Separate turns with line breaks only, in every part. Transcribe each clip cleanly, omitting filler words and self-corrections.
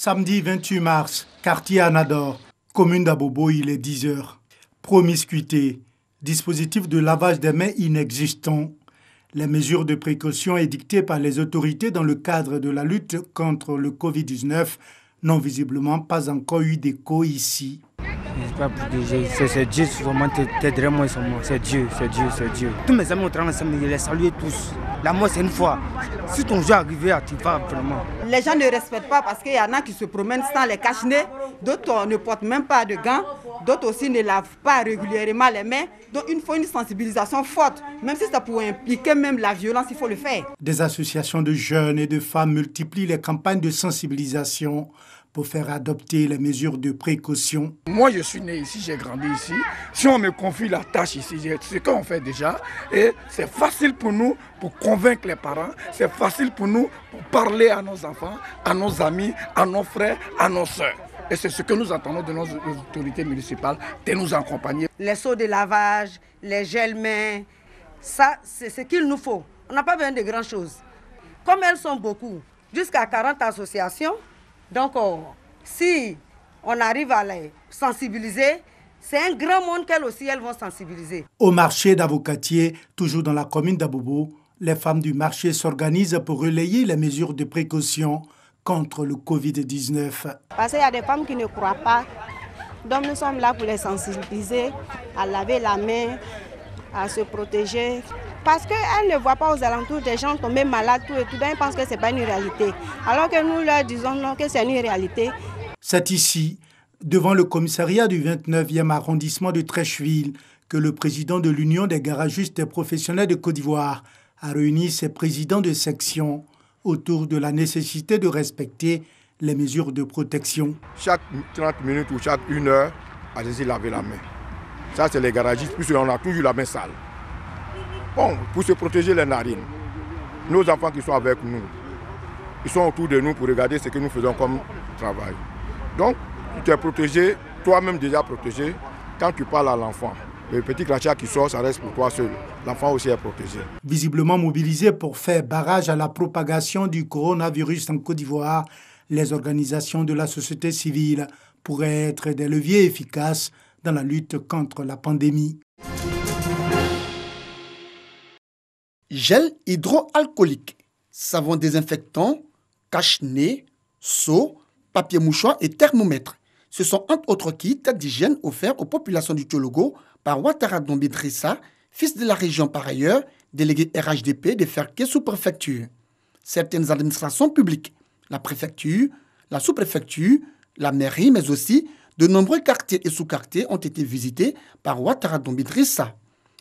Samedi 28 mars, quartier Anador, commune d'Abobo, il est 10h. Promiscuité, dispositif de lavage des mains inexistant. Les mesures de précaution édictées par les autorités dans le cadre de la lutte contre le Covid-19 n'ont visiblement pas encore eu d'écho ici.
C'est Dieu, vraiment, c'est Dieu. Tous mes amis ont travaillé ensemble, je les salue tous. La mort, c'est une fois. Si ton jour arrivé, tu vas vraiment.
Les gens ne respectent pas parce qu'il y en a qui se promènent sans les cache-nez, d'autres ne portent même pas de gants, d'autres aussi ne lavent pas régulièrement les mains. Donc il faut une sensibilisation forte. Même si ça pourrait impliquer même la violence, il faut le faire.
Des associations de jeunes et de femmes multiplient les campagnes de sensibilisation pour faire adopter les mesures de précaution.
Moi, je suis né ici, j'ai grandi ici. Si on me confie la tâche ici, c'est ce qu'on fait déjà. Et c'est facile pour nous pour convaincre les parents. C'est facile pour nous pour parler à nos enfants, à nos amis, à nos frères, à nos sœurs. Et c'est ce que nous attendons de nos autorités municipales, de nous accompagner.
Les seaux de lavage, les gels-mains, ça, c'est ce qu'il nous faut. On n'a pas besoin de grand-chose. Comme elles sont beaucoup, jusqu'à 40 associations, donc si on arrive à les sensibiliser, c'est un grand monde qu'elles aussi elles vont sensibiliser.
Au marché d'Avocatier, toujours dans la commune d'Abobo, les femmes du marché s'organisent pour relayer les mesures de précaution contre le Covid-19.
Parce qu'il y a des femmes qui ne croient pas, donc nous sommes là pour les sensibiliser, à laver la main, à se protéger. Parce qu'elles ne voient pas aux alentours des gens tomber malades, tout et tout, donc elles pensent que ce n'est pas une réalité. Alors que nous leur disons non, que c'est une réalité.
C'est ici, devant le commissariat du 29e arrondissement de Trècheville, que le président de l'Union des garagistes professionnels de Côte d'Ivoire a réuni ses présidents de section autour de la nécessité de respecter les mesures de protection.
Chaque 30 minutes ou chaque 1 heure, allez-y laver la main. Ça, c'est les garagistes, puisqu'on a toujours la main sale. Bon, pour se protéger les narines, nos enfants qui sont avec nous, ils sont autour de nous pour regarder ce que nous faisons comme travail. Donc, tu es protégé, toi-même déjà protégé, quand tu parles à l'enfant. Le petit crachat qui sort, ça reste pour toi seul. L'enfant aussi est protégé.
Visiblement mobilisés pour faire barrage à la propagation du coronavirus en Côte d'Ivoire, les organisations de la société civile pourraient être des leviers efficaces dans la lutte contre la pandémie.
Gel hydroalcoolique, savon désinfectant, cache-nez, seau, papier mouchoir et thermomètre. Ce sont entre autres kits d'hygiène offerts aux populations du Tchologo par Ouattara Dombi Drissa, fils de la région par ailleurs, délégué RHDP de Ferké sous-préfecture. Certaines administrations publiques, la préfecture, la sous-préfecture, la mairie, mais aussi de nombreux quartiers et sous-quartiers ont été visités par Ouattara Dombi Drissa.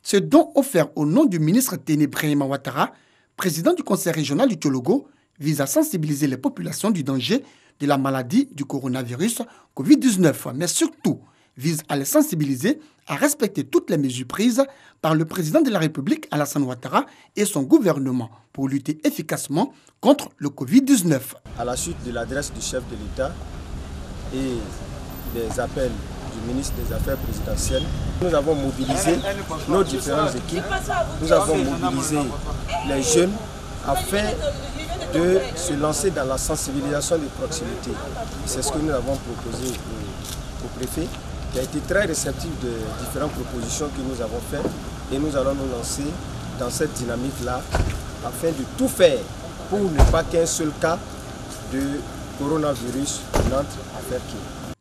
Ce don offert au nom du ministre Téné Brahima Ouattara, président du conseil régional du Tchologo, vise à sensibiliser les populations du danger de la maladie du coronavirus Covid-19, mais surtout vise à les sensibiliser à respecter toutes les mesures prises par le président de la République, Alassane Ouattara, et son gouvernement pour lutter efficacement contre le Covid-19.
À la suite de l'adresse du chef de l'État et des appels du ministre des Affaires présidentielles, nous avons mobilisé nos différentes équipes, nous avons mobilisé les jeunes afin de se lancer dans la sensibilisation de proximité. C'est ce que nous avons proposé au préfet, qui a été très réceptif de différentes propositions que nous avons faites, et nous allons nous lancer dans cette dynamique-là afin de tout faire pour ne pas qu'un seul cas de coronavirus n'entre à Ferké.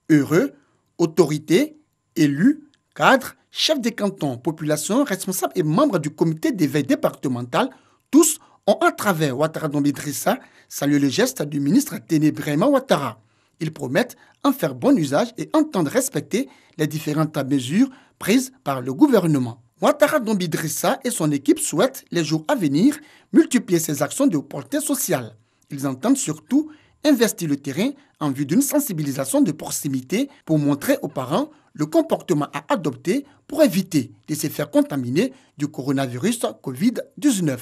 Heureux, autorités, élus, cadres, chefs des cantons, populations, responsables et membres du comité d'éveil départemental, tous ont, à travers Ouattara Dombi Drissa, salué le geste du ministre Téné Brahima Ouattara. Ils promettent en faire bon usage et entendre respecter les différentes mesures prises par le gouvernement. Ouattara Dombi Drissa et son équipe souhaitent, les jours à venir, multiplier ces actions de portée sociale. Ils entendent surtout investir le terrain en vue d'une sensibilisation de proximité pour montrer aux parents le comportement à adopter pour éviter de se faire contaminer du coronavirus Covid-19.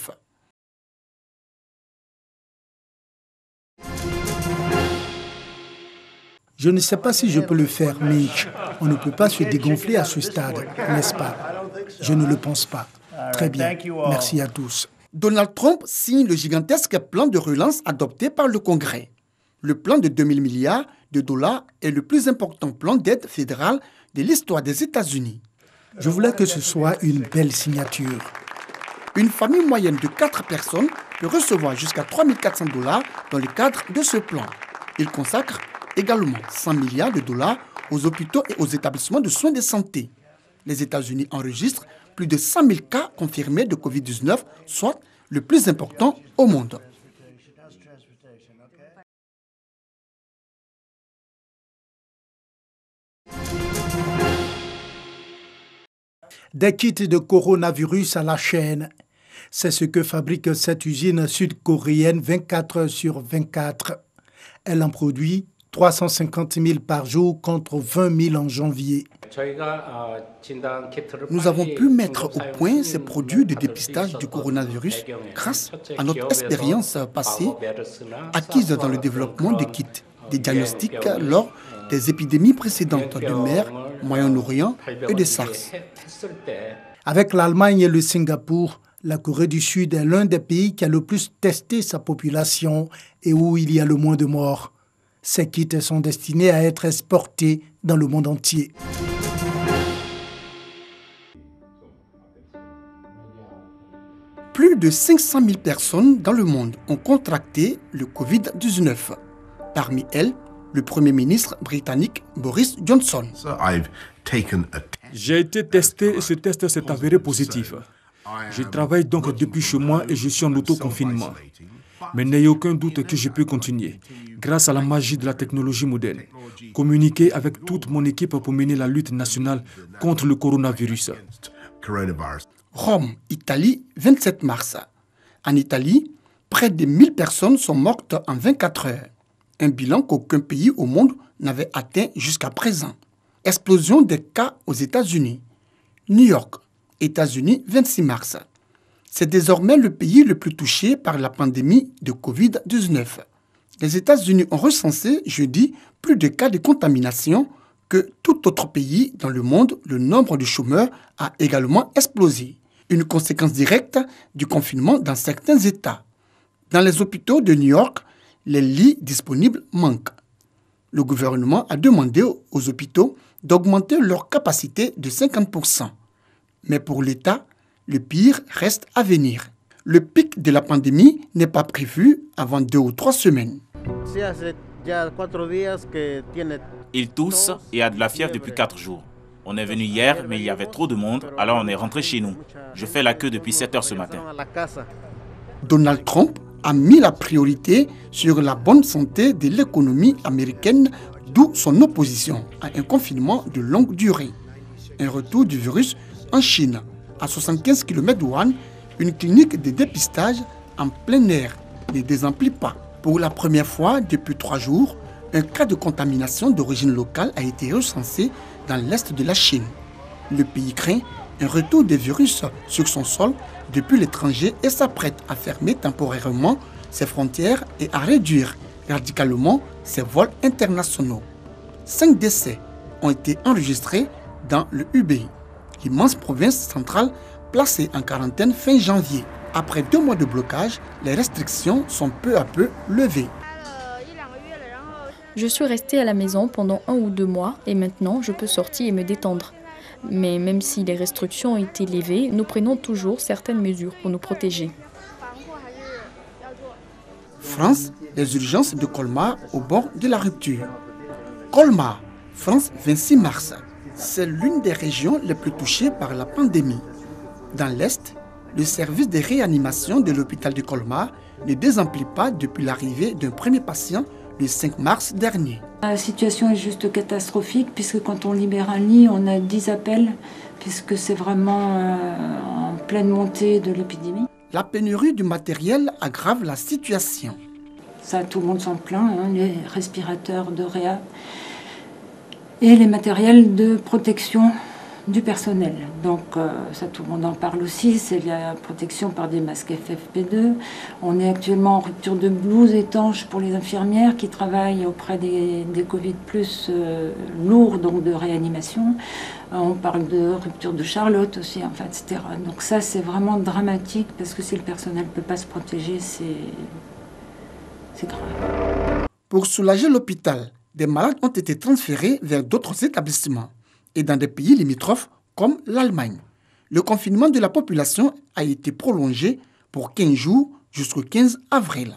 Je ne sais pas si je peux le faire, Mitch. On ne peut pas se dégonfler à ce stade, n'est-ce pas? Je ne le pense pas. Très bien. Merci à tous.
Donald Trump signe le gigantesque plan de relance adopté par le Congrès. Le plan de 2000 milliards de dollars est le plus important plan d'aide fédérale de l'histoire des États-Unis.
Je voulais que ce soit une belle signature.
Une famille moyenne de 4 personnes peut recevoir jusqu'à 3 400 $ dans le cadre de ce plan. Il consacre également 100 milliards de dollars aux hôpitaux et aux établissements de soins de santé. Les États-Unis enregistrent plus de 100 000 cas confirmés de Covid-19, soit le plus important au monde.
Des kits de coronavirus à la chaîne. C'est ce que fabrique cette usine sud-coréenne 24 heures sur 24. Elle en produit 350 000 par jour contre 20 000 en janvier.
Nous avons pu mettre au point ces produits de dépistage du coronavirus grâce à notre expérience passée acquise dans le développement des kits de diagnostic lors des épidémies précédentes de mer, Moyen-Orient et de SARS.
Avec l'Allemagne et le Singapour, la Corée du Sud est l'un des pays qui a le plus testé sa population et où il y a le moins de morts. Ces kits sont destinés à être exportés dans le monde entier.
Plus de 500 000 personnes dans le monde ont contracté le Covid-19. Parmi elles, le Premier ministre britannique Boris Johnson.
J'ai été testé et ce test s'est avéré positif. Je travaille donc depuis chez moi et je suis en autoconfinement. Mais n'ayez aucun doute que je peux continuer, grâce à la magie de la technologie moderne, communiquer avec toute mon équipe pour mener la lutte nationale contre le coronavirus.
Rome, Italie, 27 mars. En Italie, près de 1000 personnes sont mortes en 24 heures. Un bilan qu'aucun pays au monde n'avait atteint jusqu'à présent. Explosion des cas aux États-Unis. New York, États-Unis, 26 mars. C'est désormais le pays le plus touché par la pandémie de Covid-19. Les États-Unis ont recensé jeudi plus de cas de contamination que tout autre pays dans le monde. Le nombre de chômeurs a également explosé. Une conséquence directe du confinement dans certains États. Dans les hôpitaux de New York, les lits disponibles manquent. Le gouvernement a demandé aux hôpitaux d'augmenter leur capacité de 50%. Mais pour l'État, le pire reste à venir. Le pic de la pandémie n'est pas prévu avant 2 ou 3 semaines.
Il tousse et a de la fièvre depuis 4 jours. On est venu hier, mais il y avait trop de monde, alors on est rentré chez nous. Je fais la queue depuis 7 heures ce matin.
Donald Trump a mis la priorité sur la bonne santé de l'économie américaine, d'où son opposition à un confinement de longue durée. Un retour du virus en Chine. À 75 km de Wuhan, une clinique de dépistage en plein air ne désemplit pas. Pour la première fois depuis 3 jours, un cas de contamination d'origine locale a été recensé dans l'est de la Chine. Le pays craint un retour des virus sur son sol depuis l'étranger et s'apprête à fermer temporairement ses frontières et à réduire radicalement ses vols internationaux. 5 décès ont été enregistrés dans le Hubei, l'immense province centrale placée en quarantaine fin janvier. Après 2 mois de blocage, les restrictions sont peu à peu levées.
Je suis restée à la maison pendant 1 ou 2 mois et maintenant je peux sortir et me détendre. Mais même si les restrictions ont été levées, nous prenons toujours certaines mesures pour nous protéger.
France, les urgences de Colmar au bord de la rupture. Colmar, France, 26 mars. C'est l'une des régions les plus touchées par la pandémie. Dans l'Est, le service de réanimation de l'hôpital de Colmar ne désemplit pas depuis l'arrivée d'un premier patient le 5 mars dernier.
La situation est juste catastrophique puisque quand on libère un lit, on a 10 appels puisque c'est vraiment en pleine montée de l'épidémie.
La pénurie du matériel aggrave la situation.
Ça, tout le monde s'en plaint, hein, les respirateurs de réa et les matériels de protection du personnel. Donc ça, tout le monde en parle aussi, c'est la protection par des masques FFP2. On est actuellement en rupture de blouses étanches pour les infirmières qui travaillent auprès des Covid plus lourds, donc de réanimation. On parle de rupture de Charlotte aussi, enfin, etc. Donc ça, c'est vraiment dramatique parce que si le personnel ne peut pas se protéger, c'est grave.
Pour soulager l'hôpital, des malades ont été transférés vers d'autres établissements et dans des pays limitrophes comme l'Allemagne. Le confinement de la population a été prolongé pour 15 jours jusqu'au 15 avril.